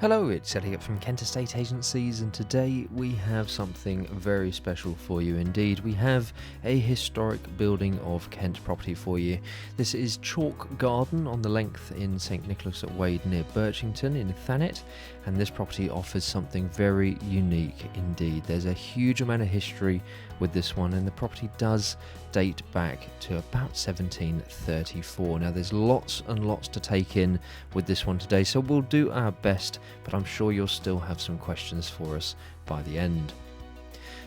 Hello, it's Elliot from Kent Estate Agencies, and today we have something very special for you indeed. We have a historic building of Kent property for you. This is Chalk Garden on the length in St Nicholas at Wade near Birchington in Thanet, and this property offers something very unique indeed. There's a huge amount of history with this one, and the property does date back to about 1734. Now there's lots and lots to take in with this one today, so we'll do our best, but I'm sure you'll still have some questions for us by the end.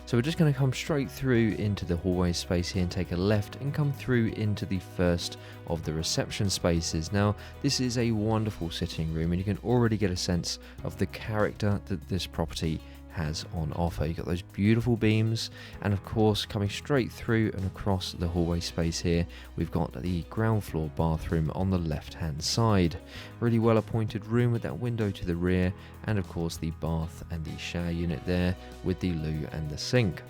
So we're just going to come straight through into the hallway space here and take a left and come through into the first of the reception spaces. Now this is a wonderful sitting room, and you can already get a sense of the character that this property has on offer. You've got those beautiful beams, and of course coming straight through and across the hallway space here we've got the ground floor bathroom on the left hand side. Really well appointed room with that window to the rear, and of course the bath and the shower unit there with the loo and the sink.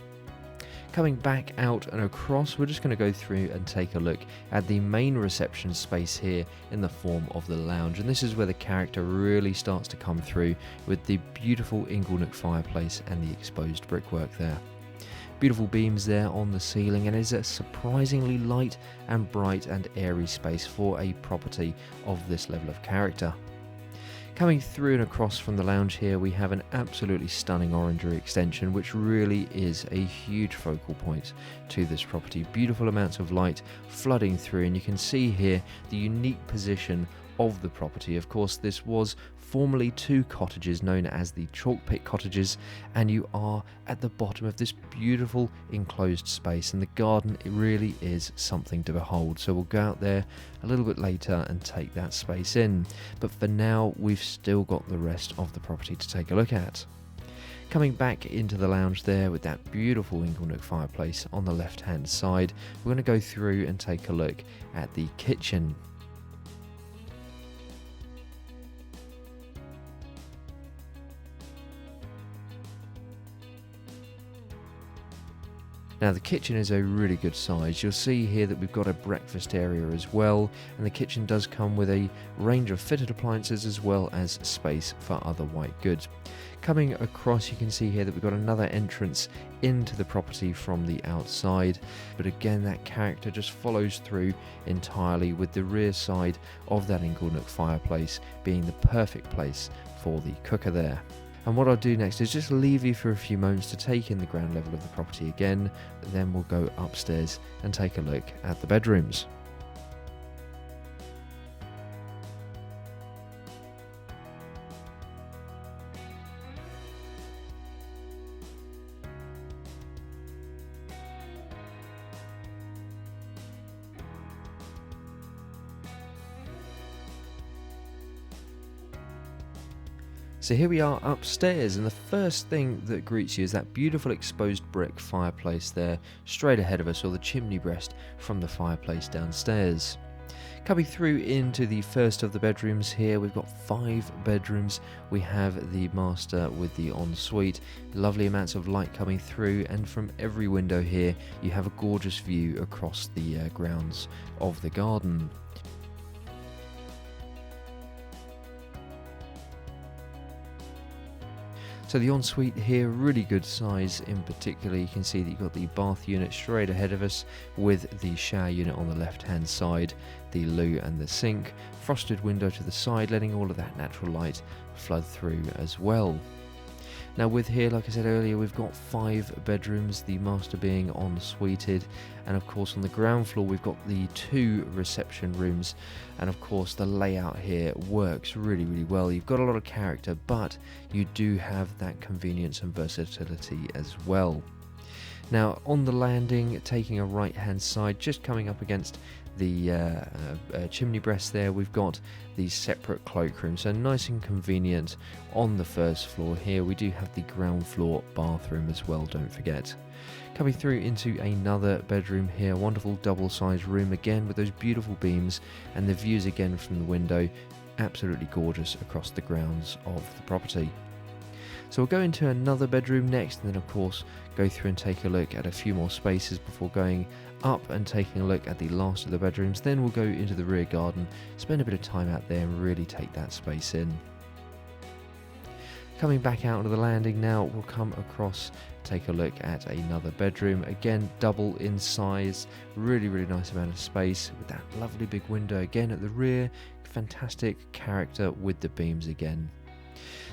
Coming back out and across, we're just going to go through and take a look at the main reception space here in the form of the lounge, and this is where the character really starts to come through with the beautiful inglenook fireplace and the exposed brickwork there. Beautiful beams there on the ceiling, and it is a surprisingly light and bright and airy space for a property of this level of character. Coming through and across from the lounge here, we have an absolutely stunning orangery extension, which really is a huge focal point to this property. Beautiful amounts of light flooding through, and you can see here the unique position of the property. Of course, this was formerly two cottages known as the Chalk Pit Cottages, and you are at the bottom of this beautiful enclosed space, and the garden, it really is something to behold. So we'll go out there a little bit later and take that space in, but for now we've still got the rest of the property to take a look at. Coming back into the lounge there with that beautiful inglenook fireplace on the left hand side, we're going to go through and take a look at the kitchen. Now the kitchen is a really good size. You'll see here that we've got a breakfast area as well, and the kitchen does come with a range of fitted appliances as well as space for other white goods. Coming across, you can see here that we've got another entrance into the property from the outside, but again that character just follows through entirely, with the rear side of that inglenook fireplace being the perfect place for the cooker there. And what I'll do next is just leave you for a few moments to take in the ground level of the property again, then we'll go upstairs and take a look at the bedrooms. So here we are upstairs, and the first thing that greets you is that beautiful exposed brick fireplace there straight ahead of us, or the chimney breast from the fireplace downstairs. Coming through into the first of the bedrooms here, we've got 5 bedrooms. We have the master with the ensuite, lovely amounts of light coming through, and from every window here you have a gorgeous view across the grounds of the garden. So the ensuite here, really good size. In particular, you can see that you've got the bath unit straight ahead of us with the shower unit on the left hand side, the loo and the sink, frosted window to the side, letting all of that natural light flood through as well. Now with here, like I said earlier, we've got 5 bedrooms, the master being en-suited, and of course on the ground floor we've got the 2 reception rooms, and of course the layout here works really well. You've got a lot of character, but you do have that convenience and versatility as well. Now on the landing, taking a right hand side, just coming up against the chimney breast there, we've got the separate cloakroom, so nice and convenient. On the first floor here we do have the ground floor bathroom as well, don't forget. Coming through into another bedroom here, wonderful double sized room again with those beautiful beams, and the views again from the window absolutely gorgeous across the grounds of the property. So we'll go into another bedroom next, and then of course go through and take a look at a few more spaces before going up and taking a look at the last of the bedrooms. Then we'll go into the rear garden, spend a bit of time out there and really take that space in. Coming back out onto the landing now, we'll come across, take a look at another bedroom. Again, double in size, really nice amount of space with that lovely big window again at the rear. Fantastic character with the beams again.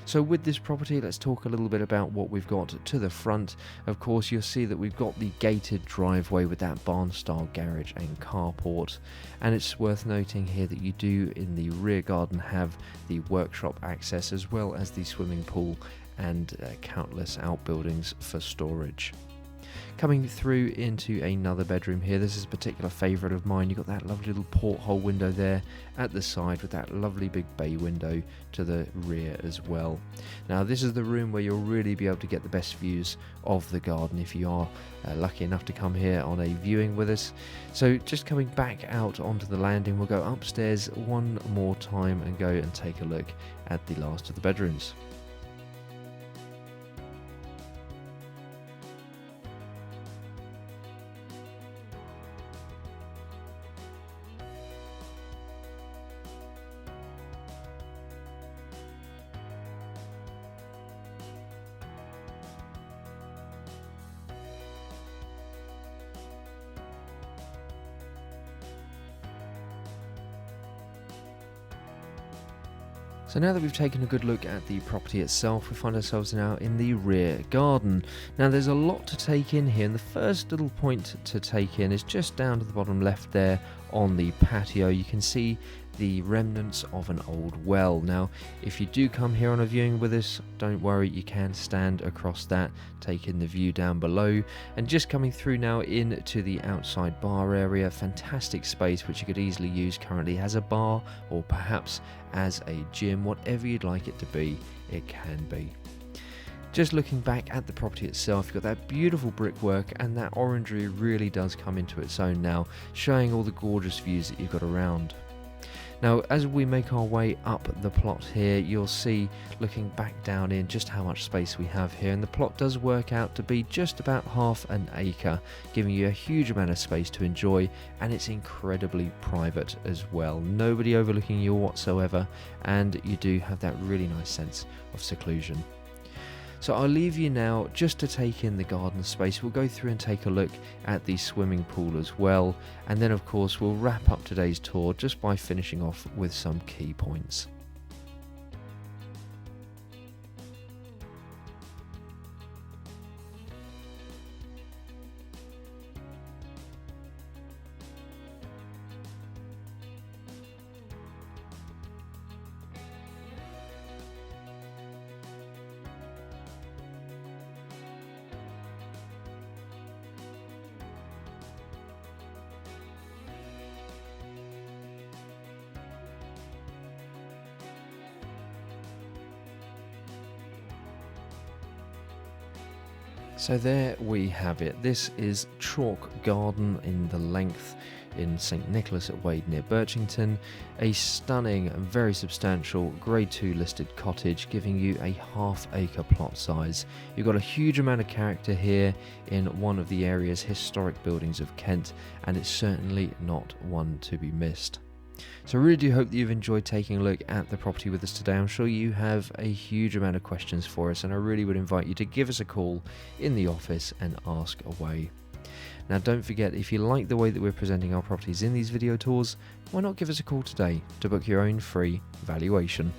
So with this property, let's talk a little bit about what we've got to the front. Of course, you'll see that we've got the gated driveway with that barn-style garage and carport. And it's worth noting here that you do, in the rear garden, have the workshop access as well as the swimming pool and countless outbuildings for storage. Coming through into another bedroom here, this is a particular favourite of mine. You've got that lovely little porthole window there at the side with that lovely big bay window to the rear as well. Now this is the room where you'll really be able to get the best views of the garden if you are lucky enough to come here on a viewing with us. So just coming back out onto the landing, we'll go upstairs one more time and go and take a look at the last of the bedrooms. So now that we've taken a good look at the property itself, we find ourselves now in the rear garden. Now there's a lot to take in here, and the first little point to take in is just down to the bottom left there on the patio. You can see the remnants of an old well. Now if you do come here on a viewing with us, don't worry, you can stand across that, take in the view down below. And just coming through now into the outside bar area, fantastic space which you could easily use currently as a bar or perhaps as a gym. Whatever you'd like it to be, it can be. Just looking back at the property itself, you've got that beautiful brickwork, and that orangery really does come into its own now, showing all the gorgeous views that you've got around. Now as we make our way up the plot here, you'll see, looking back down in, just how much space we have here, and the plot does work out to be just about half an acre, giving you a huge amount of space to enjoy, and it's incredibly private as well. Nobody overlooking you whatsoever, and you do have that really nice sense of seclusion. So I'll leave you now just to take in the garden space. We'll go through and take a look at the swimming pool as well, and then of course we'll wrap up today's tour just by finishing off with some key points. So there we have it. This is Chalk Garden in the length in St Nicholas at Wade near Birchington. A stunning and very substantial Grade 2 listed cottage, giving you a half-acre plot size. You've got a huge amount of character here in one of the area's historic buildings of Kent, and it's certainly not one to be missed. So I really do hope that you've enjoyed taking a look at the property with us today. I'm sure you have a huge amount of questions for us, and I really would invite you to give us a call in the office and ask away. Now don't forget, if you like the way that we're presenting our properties in these video tours, why not give us a call today to book your own free valuation.